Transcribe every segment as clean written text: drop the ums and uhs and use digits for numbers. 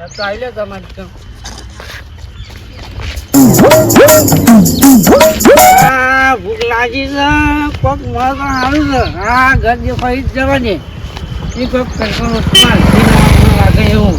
તો આવી લે તમારે તો ભૂખ લાગી છે કોક મળે તો સારું છે હા ઘર જે ફરી જ જવાની એ કોક લાગે એવું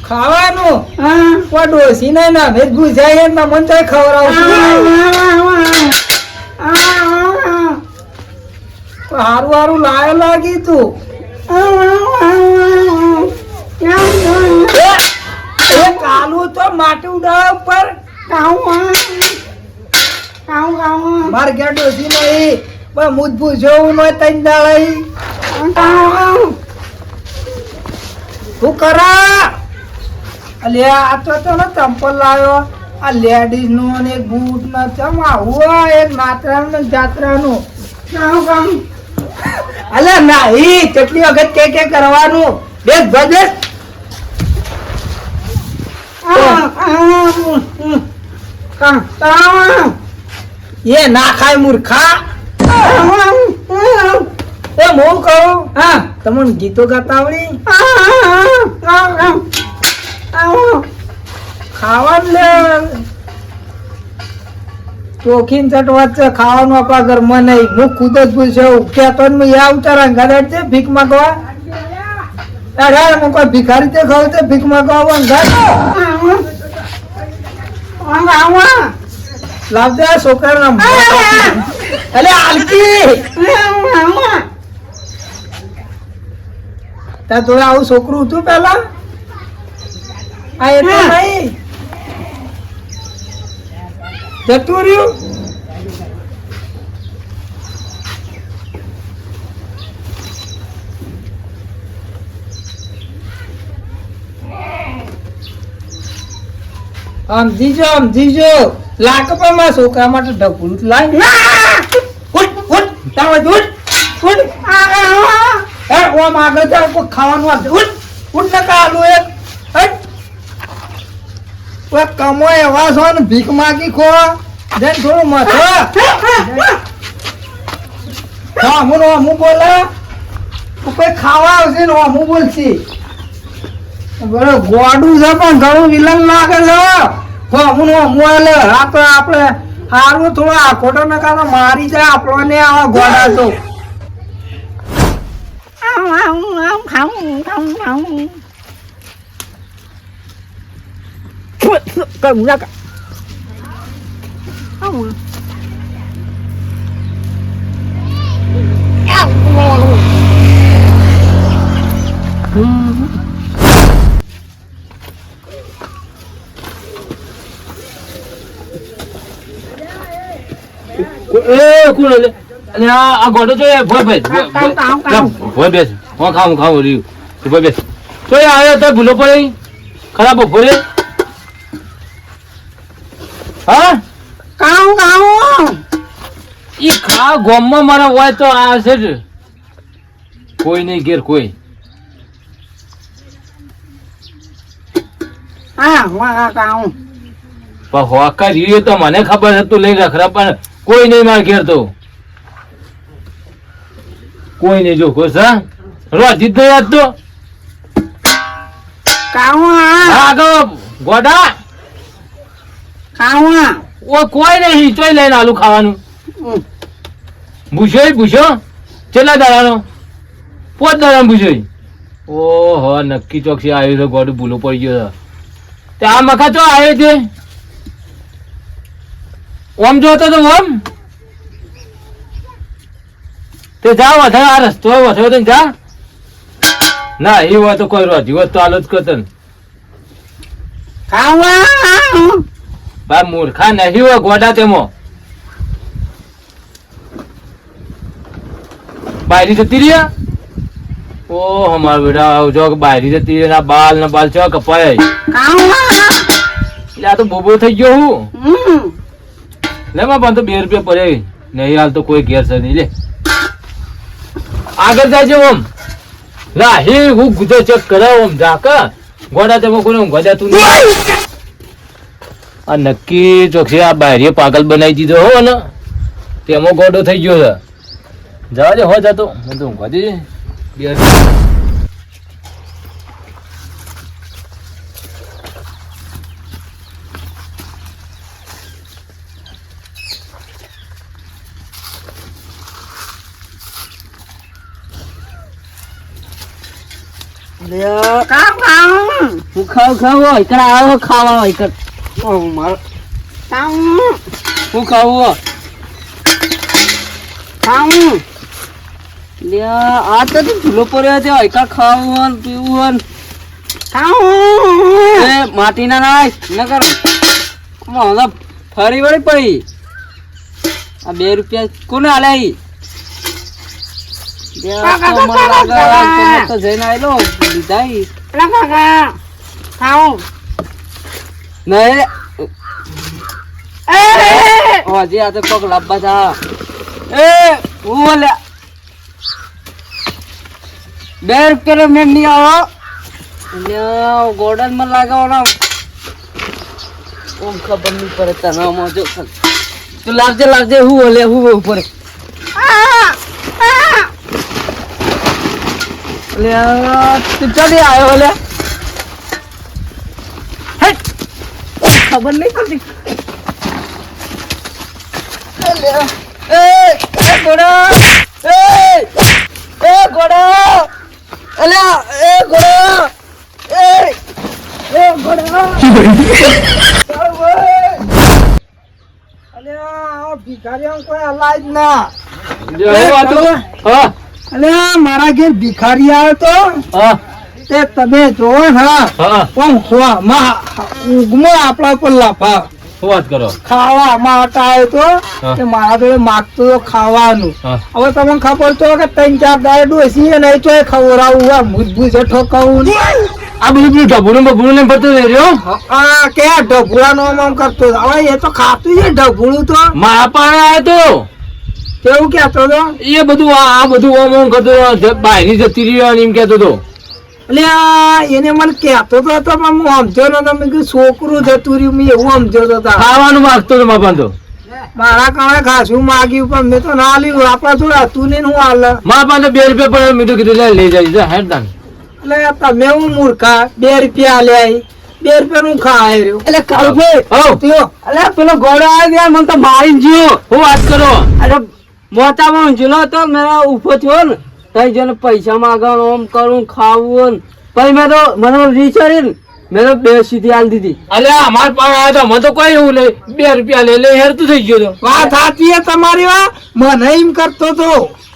ખાવાનું ડોસી ને ના ભેજ ભૂજાય એમ મન તો ખવડાવું હારું હારું લાયો લાગી તું કાલું તો માટી ઉડાવ પર મારે ક્યાં ડોસી નહીં પણ મુજ ભૂજવું ન તૈન દાળી શું કરા અલ્યા આ તો ચંપલ લાવ્યો આ લેડીઝ નું અને એક બૂટ નો ચમ આવું એક નાતરાનું ને જાત્રાનું અલ્યા નહીં કેટલી વખત કે કરવાનું દેખ ભજેશ એ ના ખાય મૂર્ખા એ હું કહું હા તમને ગીતો ગાતા આવડી ખાવાનું લે ચોખીન ચટવાત છે ખાવાનું આપણા ઘરમાં નહીં હું ખુદ જ પૂછ્યો કેતો ઉતારા ઘરે છે ભીખ માંગવા અરે હું કોઈ ભિખારી તે ખાવ છે ભીખ માંગવા લાવજે છોકરા અલે આલકી ત્યાં જોડે આવું છોકરું હતું પેલા આ એટલે નહીં જતું રહ્યું આમ જીજો લાકપામાં છોકરા માટે ઢગલું લાય ઓમ આગળ જાવ કોઈ ખાવાનું આપશે ઉઠ ને કાલું એક કમો એવા છો ને ભીખ માગી ખો જેને થોડું મથો હું બોલે કોઈ ખાવા આવશે ને હું બોલશી ગોડું છે પણ ઘણું વિલન લાગે છે હું આપણે સારું થોડું આ ખોટો નકા મારી જાય આપણો ને આવા ગોડા તો આ ગોડો તો ભોય બેસ હું ખાવું રહ્યું ભોય બેસ તો આવ્યો તો ભૂલો પડે ખરાબ બપોરે હા ઈ ખા ગોમમાં મારા હોય તો આ છે જ કોઈ નહીં ઘેર કોઈ હોકા રહ્યું તો મને ખબર હતું લઈ રખરા પણ કોઈ નહીં મારે ઘેર તો કોઈ નહીં જો ખુશ હા રોજી તો યાદ તો ગોડા કોઈ નહીં ચોઈ લઈને આલુ ખાવાનું ભૂસ્યો ચેલા દાડાનો 5 દાડા ભૂસ્યો ઓહો નક્કી ચોકસી આવ્યો છે ગોડું ભૂલો પડી ગયો તે આ મખા ચો આવ્યો છે ઓમ જોતો તો ઓમ તે જા વધારે આ રસ્તો વધારે તો જા ના એ હોય તો કોઈ રોજી હોત તો આલો જ કરતન ખાવા બા મૂર્ખા નહીં હોય ગોડા તેમાં બાયરી જતી રહ્યા ઓ અમારા બેટા જો બાયરી જતી રહ્યા ના બાલ ના બાલ ચો કપાય ખાવા એટલે આ તો બોબો થઈ ગયો હું લે માં પણ તો 2 રૂપિયા પડે નહીં હાલ તો કોઈ ઘેર છે નહીં લે આગળ જાય છે ઓમ ના હે હું ગુજો ચેક કરાવ ઓમ જાકા ગોડા તેમાં કોઈ ઊંઘવા જતું નહીં આ નક્કી ચોકસી આ બાયરીએ પાગલ બનાવી દીધો હો ને તેમાં ગોડો થઈ ગયો છે જવા દે હો જતો હું તો ઊંઘવા દે હું ખાવ એકડા આવો ખાવા એકડ હું ખાવું ખાવું લે આ તો ઝૂલો પડ્યો છે એકડ ખાવું પીવું ખાવું એ માટીના નાય નગર મોહલા ફરી વળી પડી આ 2 રૂપિયા કોને આલ્યા તો જઈને આવેલો લીધા નહીં હજી આ તો કોક લાભા થા એ હું બોલ્યા 2 રૂપિયા મેં નહીં આવો ગોડન માં લાગવાનો ઓમ ખબર નહીં પડે તને જો તું લાવજે હું બોલે હું ઉપર તું ચાલી આવ્યો લે ખબર નહીં પડતી ભિખારી કોઈ હલાય જ ના હા અલે મારા ઘેર ભિખારી આવ્યો તો હા તે તમે જોવો હા હા પણ ઊંઘમાં આપણા પર લાફા શું વાત કરો ખાવા માટે આવ્યો તો તે મારા જોડે માગતો તો ખાવાનું હવે તમને ખબર તો કે 3-4 દાડે ડોસી નહીં તો ખવડાવું મૂજબૂજ ઠોકાવું આ બધું ઢબુડું ને પડતું રહી રહ્યો આ કે ઢબુડા નો કરતો હવે એ તો ખાતું છે ઢબુડું તો મારા પાસે આવ્યો તો કેવું કેતો તો એ બધું આ બધું ઓમ કરતો બાયરી જતી રહ્યો એમ કેતો તો એટલે એને મને કેતો તો પણ હું સમજો ને તમે કીધું છોકરું જતું રહ્યું મેં એવું સમજો તો ખાવાનું માંગતો તો મારા તો મારા કારણે ખાસું માગ્યું પણ મેં તો ના લીધું આપડા જોડે હતું ને હું હાલ મારા પાસે 2 રૂપિયા પડે મેં તો કીધું લઈ જાય હેડ દાન એટલે તમે હું મૂર્ખા 2 રૂપિયા લે 2 રૂપિયા નું ખાય રહ્યું એટલે કાળુભાઈ એટલે પેલો ઘોડો આવ્યો મને તો મારી ગયો હું વાત કરો અરે મોટામાં ઊંઝલો હતો મેં ઉભો થયો ને તઈ જઈને પૈસા માંગવાનું ઓમ કરું ખાવું પછી મેં તો મને રીચારી ને મેં તો 2 સીધી આલી દીધી અલ્યા અમાર પાસે આવ્યો તો મને તો કોઈ એવું લે 2 રૂપિયા લે હેરતું થઈ ગયો તો વાત સાચી છે તમારી વાત મને એમ કરતો તો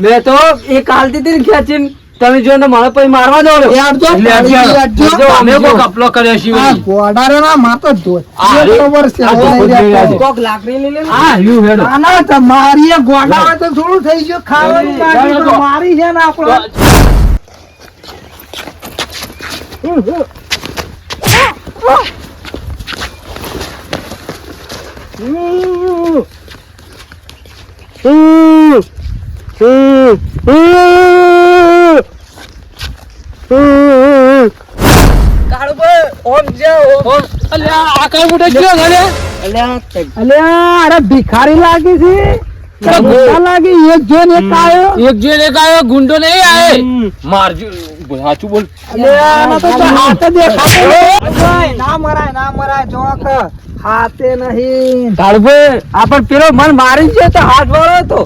મેં તો એક આલતી હતી ને ખેંચીને તમે જો મને પછી મારવા દો અમે કોઈ કપલો કર્યો છે ગોડારા માતો કોક લાકડી લઈ લે મારી ગોડા તો થોડું થઈ ગયું ખાવાનું મારી છે ને આપડે ભિખારી લાગી છે લાગી એક જોઈને એક આવ્યો ગુંડો નહીં આવે મારજો સાચું બોલ ના મરાય જોક હાથે નહીં આપણ પેલો મન મારી છે તો હાથ વાળો હતો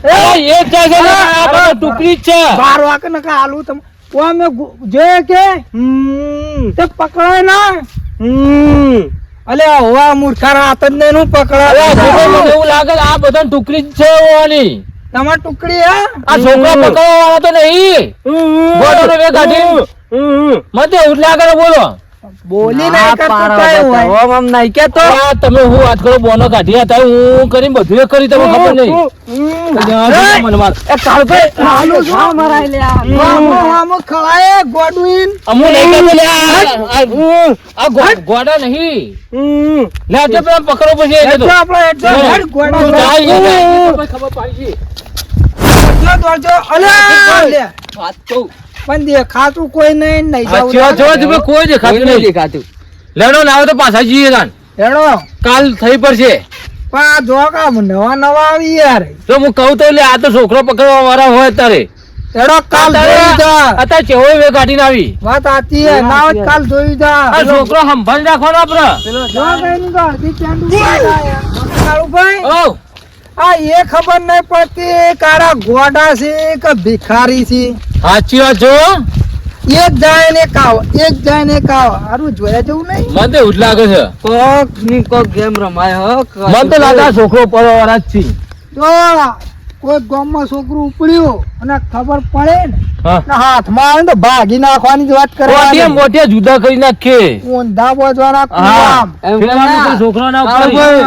ટુકડી છે 12 વાગે ને આલુ તમે અમે જે કે તે પકડાય ના અલે હોવા મૂર્ખા હાથ જ નહીં પકડાય એવું લાગે આ બધા ટુકડી જ છે ઓની તમાર ટુકડી હા આ છોકરો પકડવા વાળો તો નહીં ગોડાનો વેગ કાઢી મતે ઉઠલા કરે બોલો બોલી નહીં કરતો કઈ હોય આમ નહીં કેતો આ તમે હું વાત કરો બોનો કાઢી હતા હું કરીને બધું એ કરી તમને ખબર નહીં મને માર એ કાળભાઈ હાલો છો મરાઈ લે આમ ખળાએ ગોડવીન અમુ નહીં કરતો લે આ ગોડા નહીં લે તો પેલા પકડો પછી એ તો આપણે હેડ ગોડા ખબર પાડી દોડજો અલે લે વાત કહું પણ દેખાતું કોઈ નહીં નહીં તમે કોઈ દેખાતું નહીં દેખાતું લેડો ના આવે તો પાછા જઈએ તાન હેડો કાલ થઈ પડશે પણ આ જોકા નવા નવા આવી યાર તો હું કહું તો એટલે આ તો છોકરો પકડવા વાળા હોય અત્યારે હેડો કાલ જોઈ જા અત્યારે ચેવો વે કાઢીને આવી વાત આતી હે ના હોય કાલ જોઈ જા આ છોકરો સંભાળી રાખવાનો આપડે જો કઈ ની અડધી ચાંદુ કાળુભાઈ ઓ આ એ ખબર નહીં પડતી કારા ગોડા છે કે ભિખારી છે સાચી વાત છો એક જાય ને કાવ એક જાય ને કાવ હારું જોયા જવું નહીં મને તો એવું જ લાગે છે કોક ની કોક ગેમ રમાય હો મને તો લાગે આ છોકરો પડવા વાળા જ છે જો કોઈ ગામમાં છોકરું ઉપડ્યું અને ખબર પડે ને હા તો હાથમાં આવે ને તો ભાગી નાખવાની જ વાત મોટિયા કરવાની મોટિયા જુદા કરી નાખે ઊંધા બોજવાના હા કુવામ. એમ પેલા ના. છોકરો ના કાળુભાઈ,